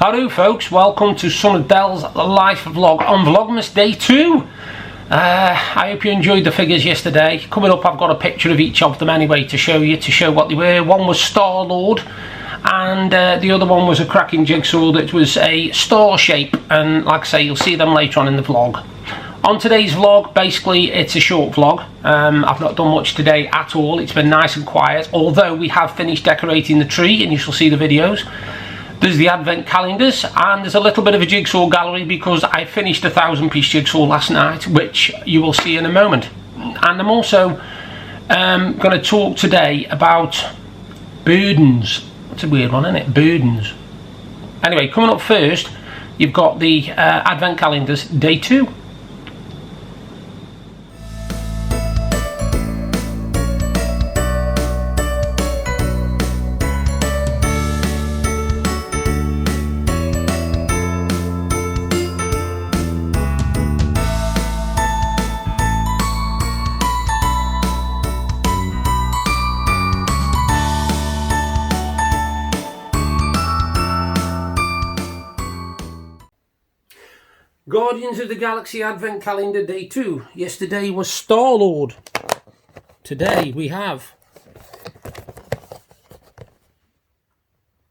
Hello folks, welcome to Sonofdel's live vlog on Vlogmas day 2. I hope you enjoyed the figures yesterday. Coming up I've got a picture of each of them anyway to show you, to show what they were. One was Star-Lord and the other one was a cracking jigsaw that was a star shape, and like I say, you'll see them later on in the vlog. On today's vlog, basically it's a short vlog. I've not done much today at all. It's been nice and quiet, although we have finished decorating the tree and you shall see the videos. There's the advent calendars and there's a little bit of a jigsaw gallery because I finished a 1,000-piece jigsaw last night, which you will see in a moment. And I'm also going to talk today about burdens. That's a weird one, isn't it? Burdens. Anyway, coming up first, you've got the advent calendars day 2. Guardians of the Galaxy Advent Calendar Day 2. Yesterday was Star-Lord. Today we have...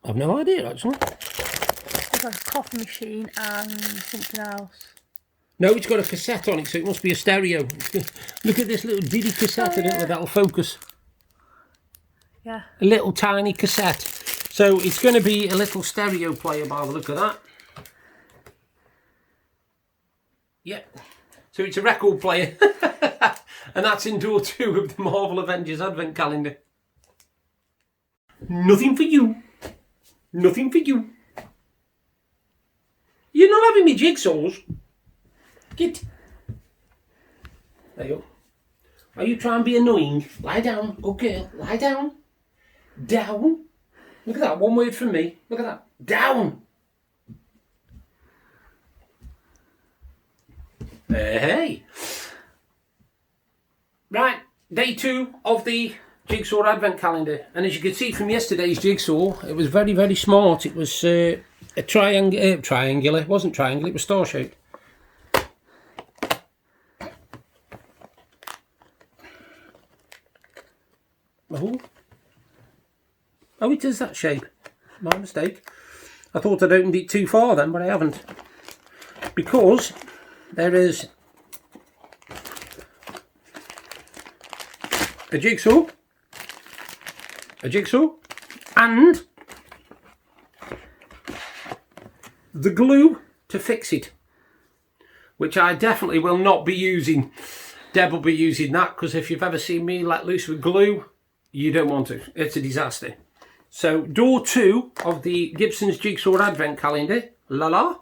I've no idea actually. It's like a coffee machine and something else. No, it's got a cassette on it, so it must be a stereo. Look at this little diddy cassette in it, that'll focus. Yeah. A little tiny cassette. So it's going to be a little stereo player by the look of that. Yep, so it's a record player, and that's in door 2 of the Marvel Avengers Advent Calendar. Nothing for you. Nothing for you. You're not having me jigsaws. Get. There you go. Are you trying to be annoying? Lie down, good girl. Lie down. Down. Look at that, one word from me. Look at that. Down. Hey! Right, day 2 of the Jigsaw Advent Calendar, and as you can see from yesterday's jigsaw, it was very, very smart. It was a triangular. It wasn't triangular, it was star shaped. Oh, it is that shape. My mistake. I thought I'd opened it too far then, but I haven't, because there is a jigsaw, and the glue to fix it, which I definitely will not be using. Deb will be using that, because if you've ever seen me let loose with glue, you don't want to. It's a disaster. So door 2 of the Gibsons Jigsaw Advent Calendar, la,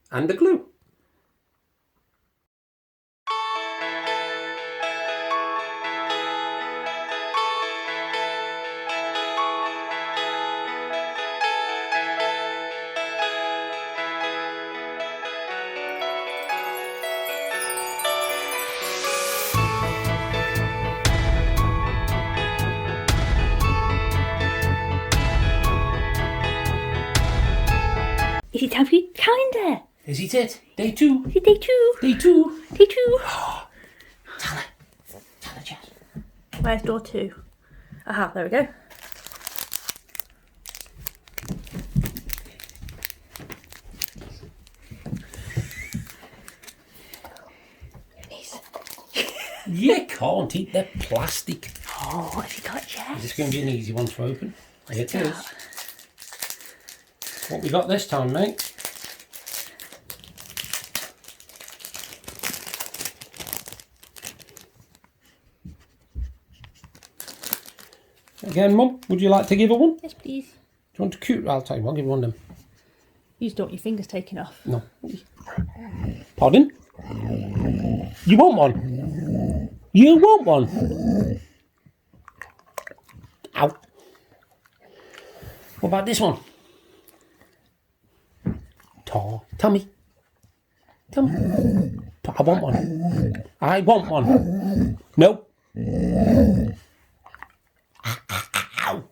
and the glue. Is it time for your calendar? Is it? Day 2? Is it day 2? Day 2? Day 2. Tell her, Jess. Where's door 2? Aha, there we go. You can't eat the plastic. Oh, what have you got, Jess? Is this going to be an easy one to open? It is. What we got this time, mate? Again, Mum, would you like to give her one? Yes, please. Do you want to cute? I'll tell you, I'll give you one of them. You just don't want your fingers taken off. No. Pardon? You want one? You want one? Ow. What about this one? Tell me. I want one. I want one. No. Ow.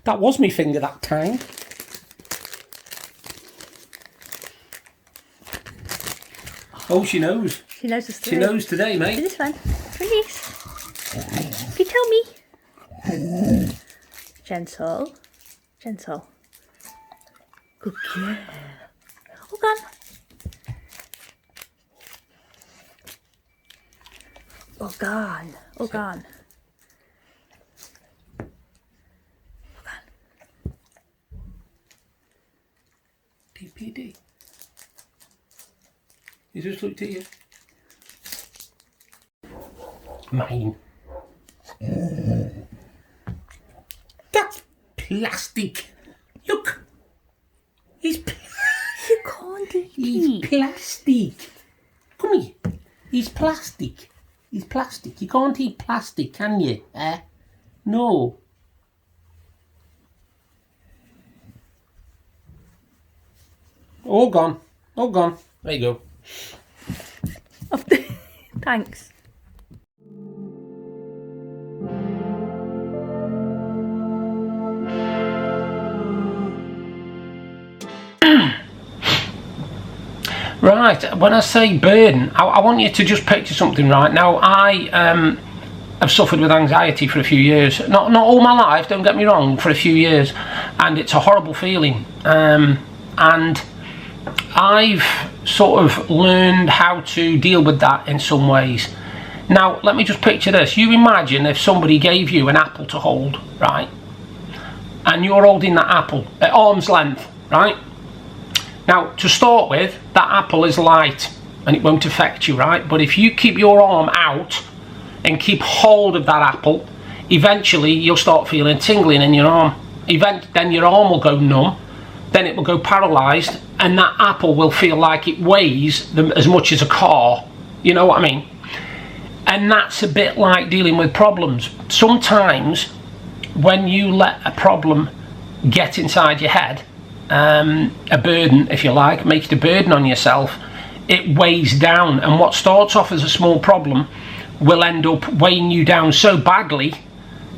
That was my finger that time. Oh, she knows. She knows the story. She knows today, mate. This one. Release. You tell me. Gentle. Gentle. Good girl. Oh, gone. Oh, gone. Oh, gone. Oh, gone. DPD. He just looked at you. Mine. That's plastic. Look. He's You can't eat He's it. plastic. Come here. He's plastic. He's plastic. You can't eat plastic, can you? No. All gone. All gone. There you go. Thanks. Right, when I say burden, I want you to just picture something right now. I have suffered with anxiety for a few years. Not all my life, don't get me wrong, for a few years. And it's a horrible feeling. And I've sort of learned how to deal with that in some ways. Now, let me just picture this. You imagine if somebody gave you an apple to hold, right? And you're holding that apple at arm's length, right? Now, to start with, that apple is light and it won't affect you, right? But if you keep your arm out and keep hold of that apple, eventually you'll start feeling tingling in your arm. Then your arm will go numb, then it will go paralysed, and that apple will feel like it weighs as much as a car. You know what I mean? And that's a bit like dealing with problems. Sometimes when you let a problem get inside your head, a burden, if you like, make it a burden on yourself, it weighs down, and what starts off as a small problem will end up weighing you down so badly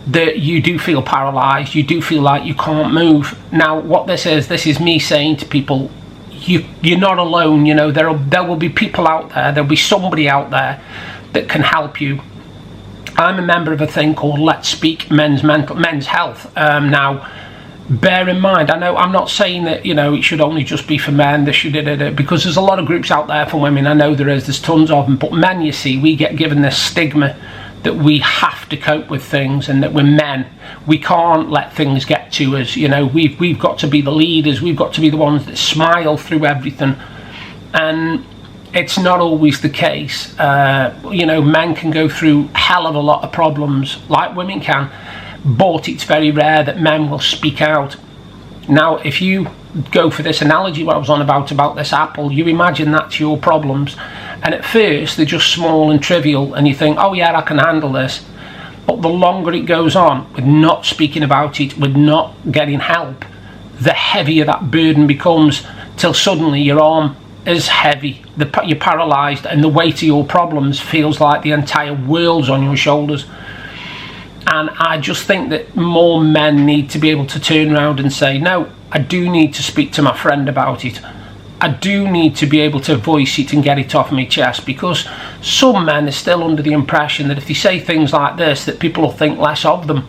that you do feel paralysed, you do feel like you can't move. Now, what this is me saying to people, you're not alone. You know, there will be people out there, there'll be somebody out there that can help you. I'm a member of a thing called Let's Speak Men's Health. Now, bear in mind, I know I'm not saying that, you know, it should only just be for men, because there's a lot of groups out there for women. I know there's tons of them, but men, you see, we get given this stigma that we have to cope with things, and that we're men, we can't let things get to us. You know, we've got to be the leaders, we've got to be the ones that smile through everything, and it's not always the case. You know, men can go through hell of a lot of problems like women can, but it's very rare that men will speak out. Now, if you go for this analogy what I was on about this apple, you imagine that's your problems, and at first they're just small and trivial, and you think, oh yeah, I can handle this. But the longer it goes on with not speaking about it, with not getting help, the heavier that burden becomes, till suddenly your arm is heavy, you're paralysed, and the weight of your problems feels like the entire world's on your shoulders. And I just think that more men need to be able to turn around and say, no, I do need to speak to my friend about it. I do need to be able to voice it and get it off my chest, because some men are still under the impression that if they say things like this, that people will think less of them.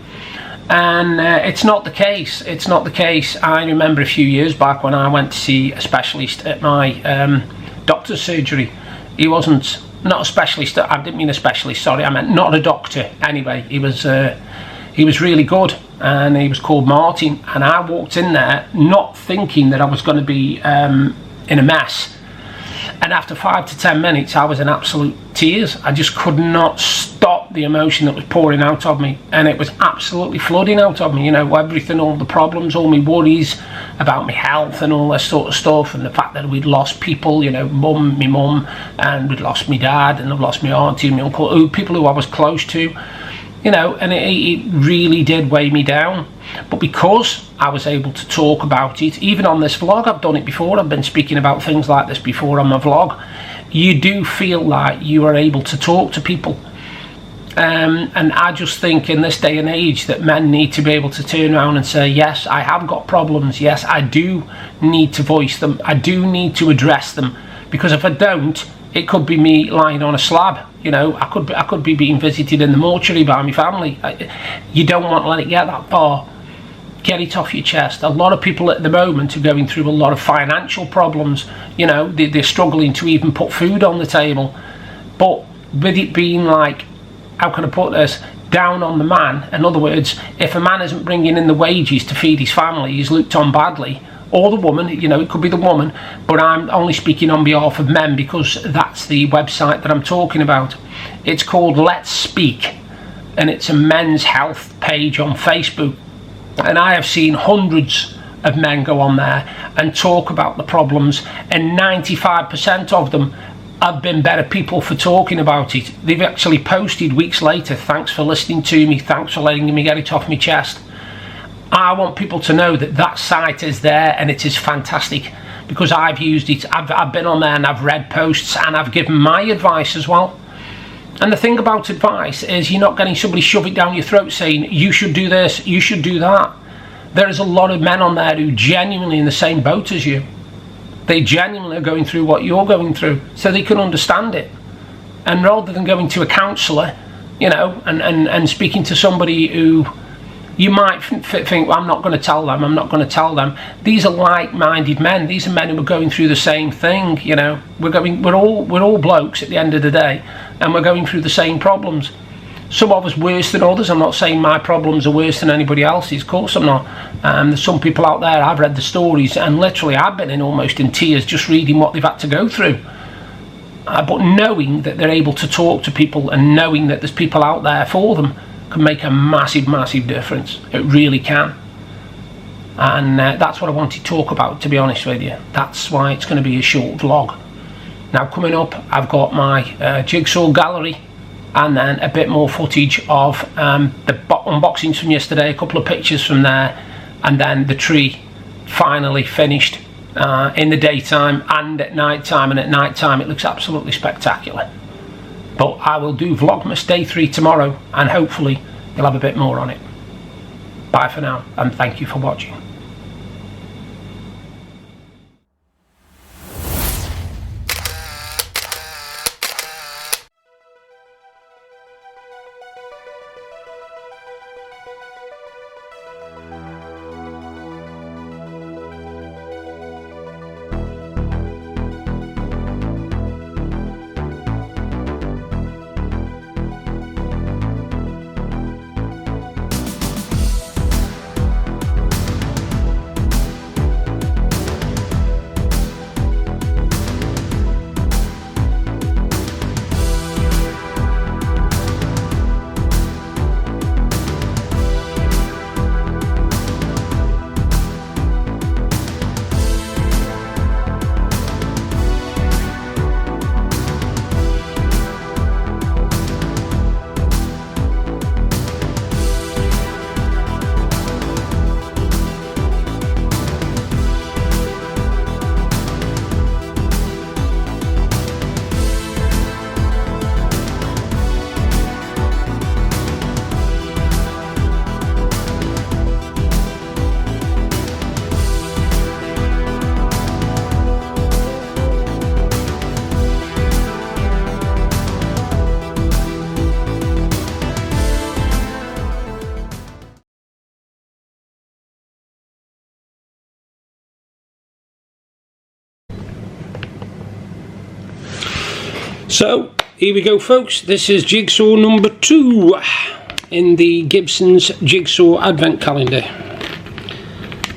And it's not the case. It's not the case. I remember a few years back when I went to see a specialist at my doctor's surgery. He wasn't... Not a specialist, I didn't mean a specialist, sorry, I meant not a doctor. Anyway, he was really good, and he was called Martin, and I walked in there not thinking that I was going to be in a mess, and after 5 to 10 minutes I was in absolute tears. I just could not stop the emotion that was pouring out of me, and it was absolutely flooding out of me, you know, everything, all the problems, all my worries about my health and all this sort of stuff, and the fact that we'd lost people, you know, my mum, and we'd lost my dad, and I've lost my auntie and my uncle, people who I was close to, you know, and it really did weigh me down. But because I was able to talk about it, even on this vlog, I've done it before, I've been speaking about things like this before on my vlog, you do feel like you are able to talk to people. And I just think in this day and age that men need to be able to turn around and say, yes, I have got problems, yes, I do need to voice them, I do need to address them, because if I don't, It could be me lying on a slab. You know, I could be being visited in the mortuary by my family. You don't want to let it get that far. Get it off your chest. A lot of people at the moment are going through a lot of financial problems. You know, they're struggling to even put food on the table. But with it being like, how can I put this, down on the man, in other words, if a man isn't bringing in the wages to feed his family, he's looked on badly. Or the woman, you know, it could be the woman, but I'm only speaking on behalf of men because that's the website that I'm talking about. It's called Let's Speak, and it's a men's health page on Facebook. And I have seen hundreds of men go on there and talk about the problems, and 95% of them have been better people for talking about it. They've actually posted weeks later, thanks for listening to me, thanks for letting me get it off my chest. I want people to know that that site is there and it is fantastic, because I've used it. I've been on there and I've read posts and I've given my advice as well. And the thing about advice is you're not getting somebody shove it down your throat saying you should do this, you should do that. There is a lot of men on there who genuinely in the same boat as you. They genuinely are going through what you're going through, so they can understand it. And rather than going to a counsellor, you know, and speaking to somebody who you might think, well, I'm not going to tell them, I'm not going to tell them. These are like-minded men. These are men who are going through the same thing, you know. We're all blokes at the end of the day, and we're going through the same problems. Some of us worse than others. I'm not saying my problems are worse than anybody else's, of course I'm not. There's some people out there, I've read the stories, and literally I've been almost in tears just reading what they've had to go through. But knowing that they're able to talk to people and knowing that there's people out there for them can make a massive, massive difference. It really can. And that's what I want to talk about, to be honest with you. That's why it's going to be a short vlog. Now coming up, I've got my Jigsaw gallery, and then a bit more footage of the unboxings from yesterday, a couple of pictures from there, and then the tree finally finished in the daytime and at night time, and at night time it looks absolutely spectacular. But I will do Vlogmas Day 3 tomorrow, and hopefully you'll have a bit more on it. Bye for now, and thank you for watching. So here we go, folks. This is Jigsaw number 2 in the Gibsons Jigsaw Advent Calendar.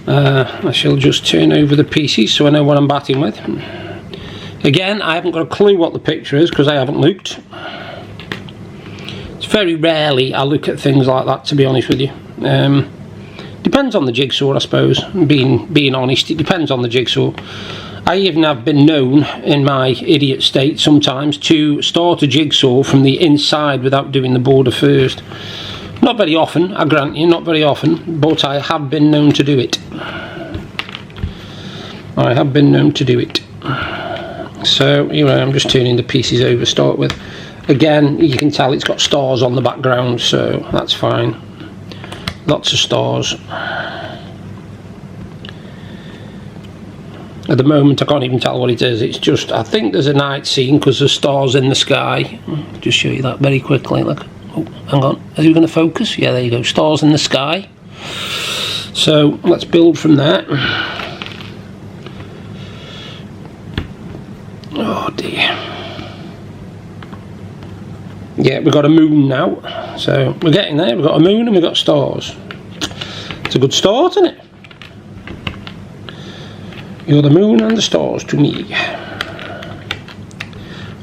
I shall just turn over the pieces so I know what I'm batting with. Again, I haven't got a clue what the picture is because I haven't looked. It's very rarely I look at things like that, to be honest with you. Depends on the jigsaw, I suppose. Being honest, it depends on the jigsaw. I even have been known in my idiot state sometimes to start a jigsaw from the inside without doing the border first. Not very often, I grant you, not very often, but I have been known to do it. I have been known to do it. So here I am, just turning the pieces over to start with. Again, you can tell it's got stars on the background, so that's fine. Lots of stars. At the moment I can't even tell what it is. It's just, I think there's a night scene because there's stars in the sky. I'll just show you that very quickly. Look, oh, hang on, is it going to focus? Yeah, there you go, stars in the sky. So let's build from that. Oh dear. Yeah, we've got a moon now, so we're getting there. We've got a moon and we've got stars. It's a good start, isn't it? You're the moon and the stars to me.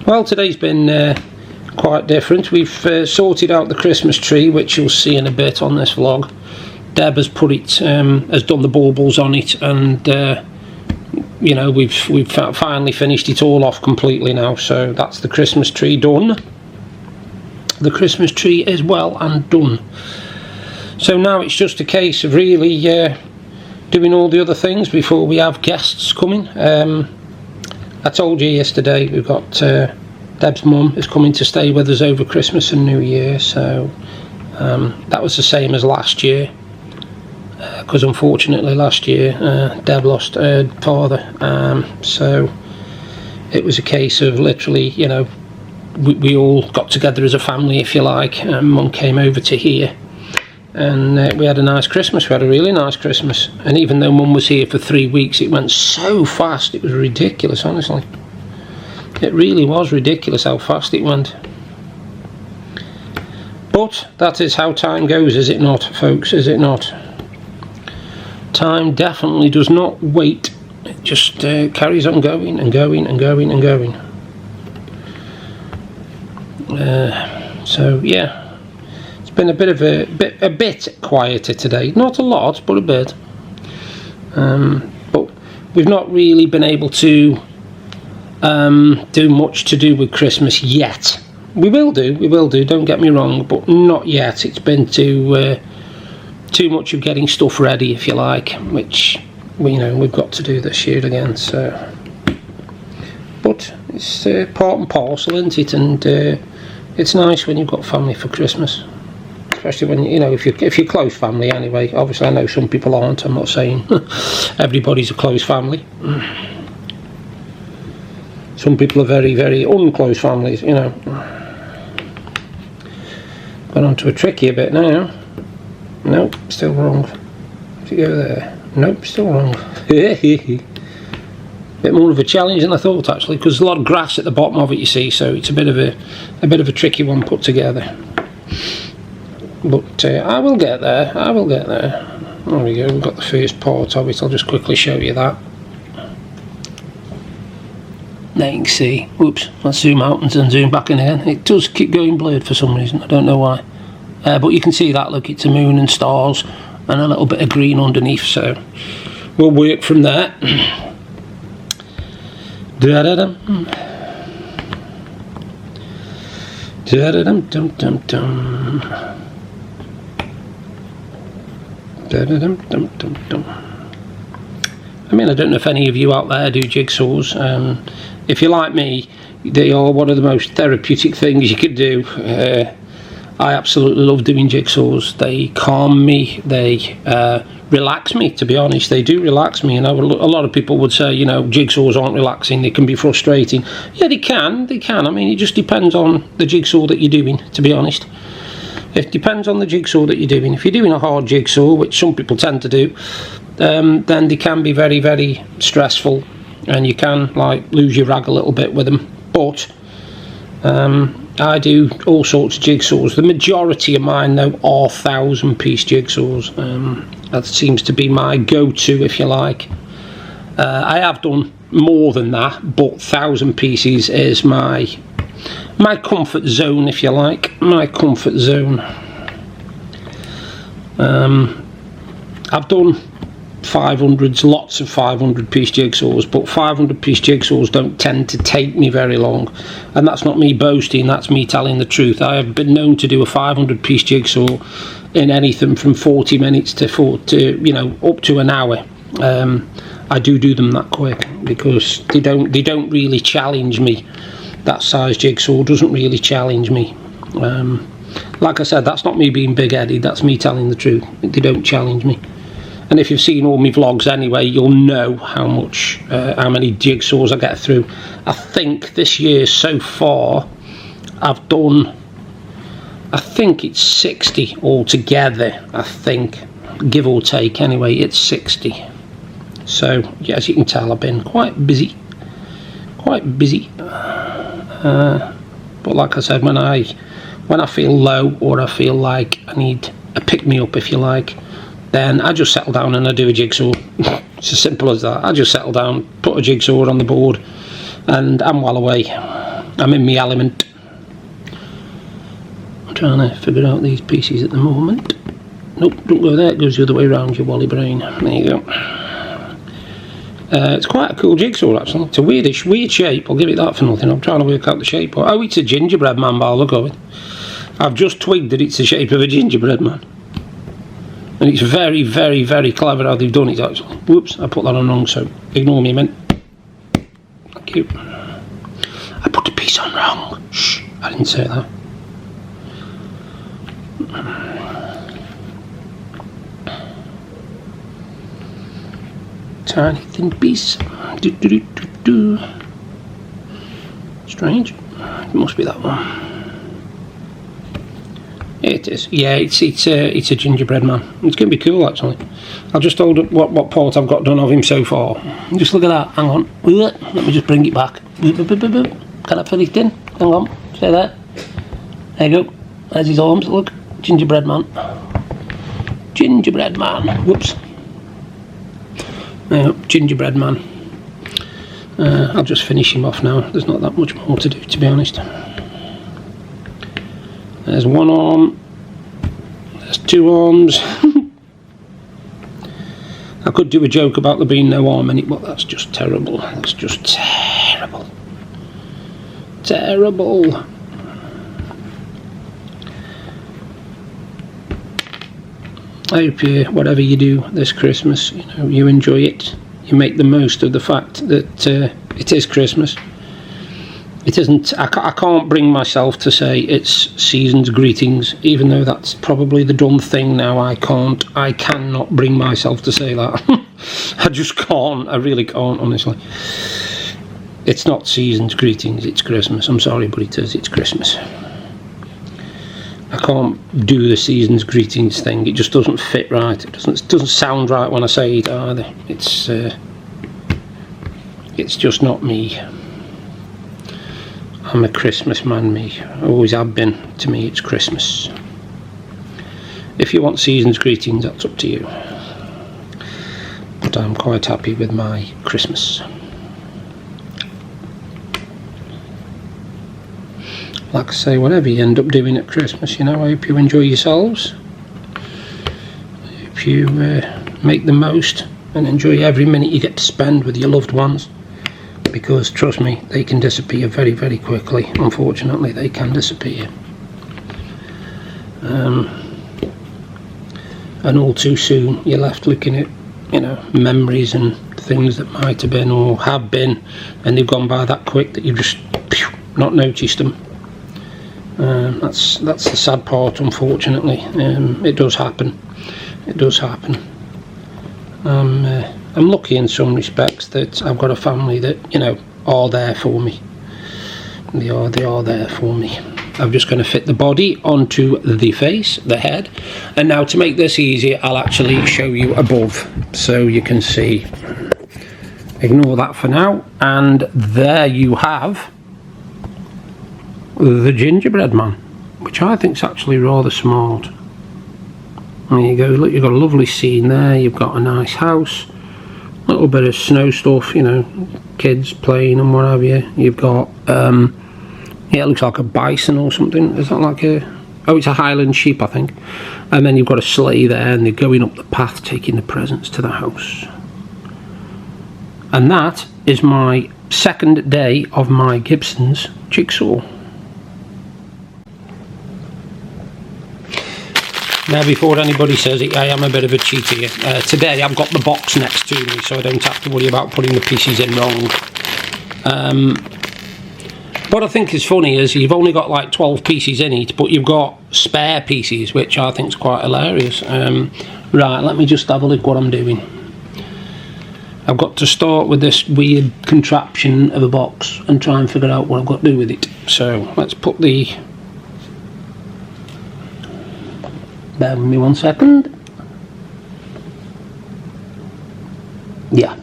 Well, today's been quite different. We've sorted out the Christmas tree, which you'll see in a bit on this vlog. Deb has put it, has done the baubles on it, and you know, we've finally finished it all off completely now. So that's the Christmas tree done. The Christmas tree is well and done. So now it's just a case of really doing all the other things before we have guests coming. I told you yesterday we've got Deb's mum is coming to stay with us over Christmas and New Year, so that was the same as last year, because unfortunately last year Deb lost her father, so it was a case of literally, you know, we all got together as a family, if you like, and Mum came over to here. And we had a nice Christmas. We had a really nice Christmas. And even though Mum was here for 3 weeks, it went so fast. It was ridiculous, honestly. It really was ridiculous how fast it went. But that is how time goes, is it not, folks? Is it not? Time definitely does not wait. It just carries on going and going and going and going. So yeah. Been a bit of a bit quieter today, not a lot, but a bit. But we've not really been able to do much to do with Christmas yet. We will do, don't get me wrong, but not yet. It's been too much of getting stuff ready, if you like, which we've got to do this year again. So, but it's part and parcel, isn't it? And it's nice when you've got family for Christmas. Especially when, you know, if you're close family anyway. Obviously I know some people aren't, I'm not saying everybody's a close family. Some people are very, very unclose families, you know. Gone on to a tricky a bit now. Nope, still wrong. If you go there, nope, still wrong. Bit more of a challenge than I thought, actually, because there's a lot of grass at the bottom of it, you see, so it's a bit of a tricky one put together. But I will get there, I will get there. There we go, we've got the first part of it. I'll just quickly show you that. There you can see, whoops, let's zoom out and then zoom back in again. It does keep going blurred for some reason, I don't know why. But you can see that, look, it's a moon and stars and a little bit of green underneath, so we'll work from there. Da-da-dum. Da-da-dum-dum-dum-dum. I mean, I don't know if any of you out there do jigsaws. If you're like me, they are one of the most therapeutic things you could do. I absolutely love doing jigsaws. They calm me, they relax me, to be honest. They do relax me. You know, a lot of people would say, you know, jigsaws aren't relaxing, they can be frustrating. Yeah, they can. I mean, it just depends on the jigsaw that you're doing, to be honest. It depends on the jigsaw that you're doing. If you're doing a hard jigsaw, which some people tend to do, then they can be very, very stressful, and you can like lose your rag a little bit with them. But I do all sorts of jigsaws. The majority of mine, though, are 1,000-piece jigsaws. That seems to be my go-to, if you like. I have done more than that, but 1,000 pieces is my comfort zone, if you like. My comfort zone. I've done 500s, lots of 500-piece jigsaws, but 500-piece jigsaws don't tend to take me very long, and that's not me boasting, that's me telling the truth. I have been known to do a 500-piece jigsaw in anything from 40 minutes to you know, up to an hour. I do them that quick because they don't really challenge me. That size jigsaw doesn't really challenge me. Like I said, that's not me being big-headed, that's me telling the truth. They don't challenge me. And if you've seen all my vlogs anyway, you'll know how many jigsaws I get through. I think this year so far I've done, I think it's 60 altogether, I think, give or take anyway, it's 60. So yeah, as you can tell, I've been quite busy. But like I said, when I feel low, or I feel like I need a pick-me-up, if you like, then I just settle down and I do a jigsaw. It's as simple as that. I just settle down, put a jigsaw on the board, and I'm well away. I'm in my element. I'm trying to figure out these pieces at the moment. Nope, don't go there, it goes the other way around, your wally brain. There you go. It's quite a cool jigsaw actually. It's a weird shape, I'll give it that for nothing. I'm trying to work out the shape. Oh, it's a gingerbread man by the look of it. I've just twigged that it's the shape of a gingerbread man. And it's very, very, very clever how they've done it actually. Whoops, I put that on wrong, so ignore me a minute. Thank you. I put the piece on wrong. Shh, I didn't say that. Tiny thin piece. Strange. It must be that one. It is. Yeah, it's a gingerbread man. It's going to be cool actually. I'll just hold up what part I've got done of him so far. Just look at that. Hang on. Let me just bring it back. Can I fill it in? Hang on. Say that. There you go. There's his arms. Look. Gingerbread man. Gingerbread man. Whoops. Gingerbread man. I'll just finish him off now. There's not that much more to do, to be honest. There's one arm. There's two arms. I could do a joke about there being no arm in it, but that's just terrible. That's just terrible. Terrible. I hope whatever you do this Christmas, you enjoy it. You make the most of the fact that it is Christmas. It isn't. I can't bring myself to say it's season's greetings, even though that's probably the dumb thing now. I cannot bring myself to say that. I just can't. I really can't, honestly. It's not season's greetings. It's Christmas. I'm sorry, but it is. It's Christmas. I can't do the season's greetings thing. It just doesn't fit right. It doesn't sound right when I say it either. It's just not me. I'm a Christmas man, me. I always have been. To me, it's Christmas. If you want season's greetings, that's up to you. But I'm quite happy with my Christmas. Like I say, whatever you end up doing at Christmas, I hope you enjoy yourselves. I hope you make the most and enjoy every minute you get to spend with your loved ones. Because trust me, they can disappear very, very quickly. Unfortunately, they can disappear. And all too soon, you're left looking at, memories and things that might have been or have been, and they've gone by that quick that you've just not noticed them. That's the sad part, unfortunately. It does happen. It does happen. I'm lucky in some respects that I've got a family that are there for me. They are there for me. I'm just going to fit the body onto the face, the head, and now to make this easier, I'll actually show you above so you can see. Ignore that for now, and there you have the gingerbread man, which I think is actually rather smart. There you go. Look, you've got a lovely scene there. You've got a nice house, a little bit of snow stuff, kids playing and what have you. You've got yeah, it looks like a bison or something. Is that like it's a Highland sheep, I think. And then you've got a sleigh there, and they're going up the path taking the presents to the house. And that is my second day of my Gibsons jigsaw. Now, before anybody says it, I am a bit of a cheater here. Today I've got the box next to me, so I don't have to worry about putting the pieces in wrong. What I think is funny is you've only got like 12 pieces in it, but you've got spare pieces, which I think is quite hilarious. Right, let me just have a look what I'm doing. I've got to start with this weird contraption of a box and try and figure out what I've got to do with it. So let's put the... Bear with me 1 second. Yeah.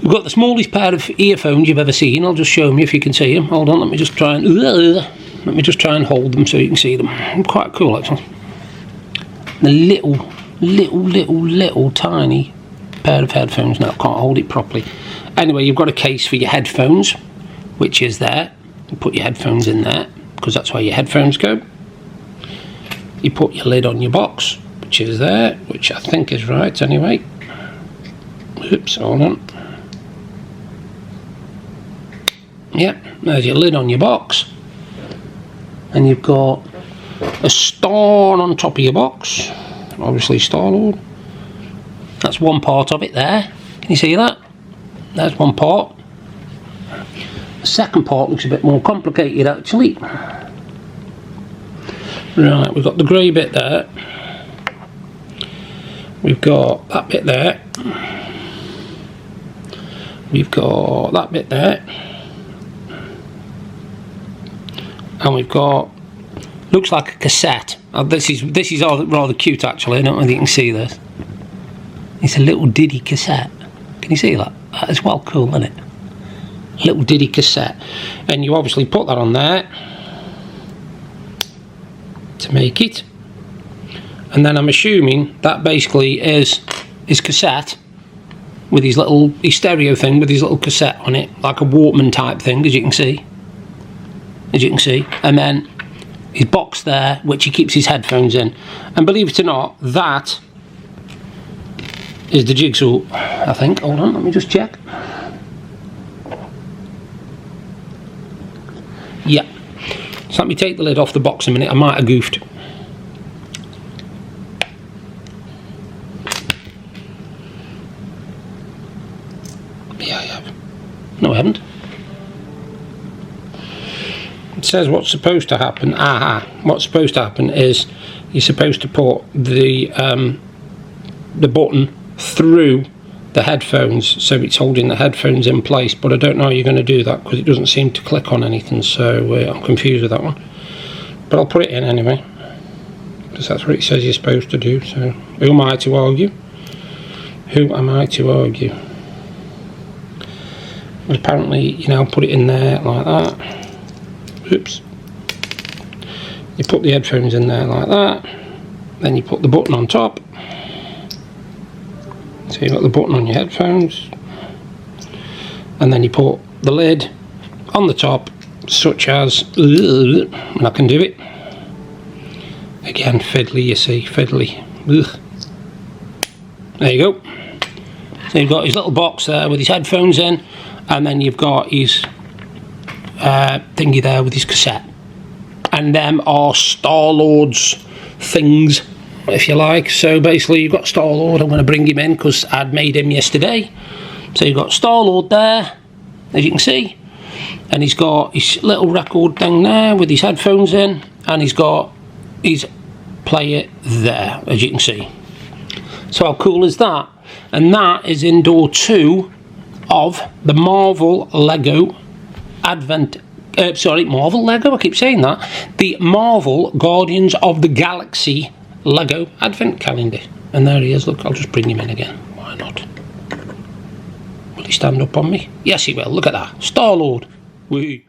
We've got the smallest pair of earphones you've ever seen. I'll just show them you if you can see them. Hold on, let me just try and hold them so you can see them. Quite cool actually. The little tiny pair of headphones. Now I can't hold it properly. Anyway, you've got a case for your headphones, which is there. You put your headphones in there because that's where your headphones go. You put your lid on your box, which is there, which I think is right anyway. Oops, hold on. Yep, there's your lid on your box. And you've got a star on top of your box. Obviously Star-Lord. That's one part of it there. Can you see that? There's one part. The second part looks a bit more complicated actually. Right, we've got the grey bit there. We've got that bit there. We've got that bit there. And we've got, looks like a cassette. This is rather cute actually. I don't know if you can see this. It's a little Diddy cassette. Can you see that? That is well cool, isn't it? A little Diddy cassette. And you obviously put that on there to make it. And then I'm assuming that basically is his cassette with his stereo thing with his little cassette on it, like a Walkman type thing, as you can see. And then his box there, which he keeps his headphones in. And believe it or not, that is the Jigsaw, I think. Hold on, let me just check. Yeah. So let me take the lid off the box a minute. I might have goofed. Yeah, I have. No, I haven't. It says what's supposed to happen. What's supposed to happen is you're supposed to put the button through the headphones so it's holding the headphones in place, but I don't know how you're going to do that because it doesn't seem to click on anything, so I'm confused with that one. But I'll put it in anyway because that's what it says you're supposed to do. So who am I to argue? Who am I to argue? But apparently, you know, put it in there like that. Oops. You put the headphones in there like that, then you put the button on top. So you've got the button on your headphones, and then you put the lid on the top, such as, and I can do it again, fiddly, you see, fiddly. Ugh. There you go. So you've got his little box there with his headphones in, and then you've got his thingy there with his cassette, and them are Star-Lord's things, if you like. So basically you've got Star-Lord. I'm going to bring him in because I'd made him yesterday. So you've got Star-Lord there, as you can see, and he's got his little record thing there with his headphones in, and he's got his player there, as you can see. So how cool is that? And that is in door 2 of the Marvel Lego Marvel Lego, I keep saying that. The Marvel Guardians of the Galaxy Lego Advent Calendar. And there he is, look, I'll just bring him in again. Why not? Will he stand up on me? Yes, he will, look at that. Star-Lord. Woo.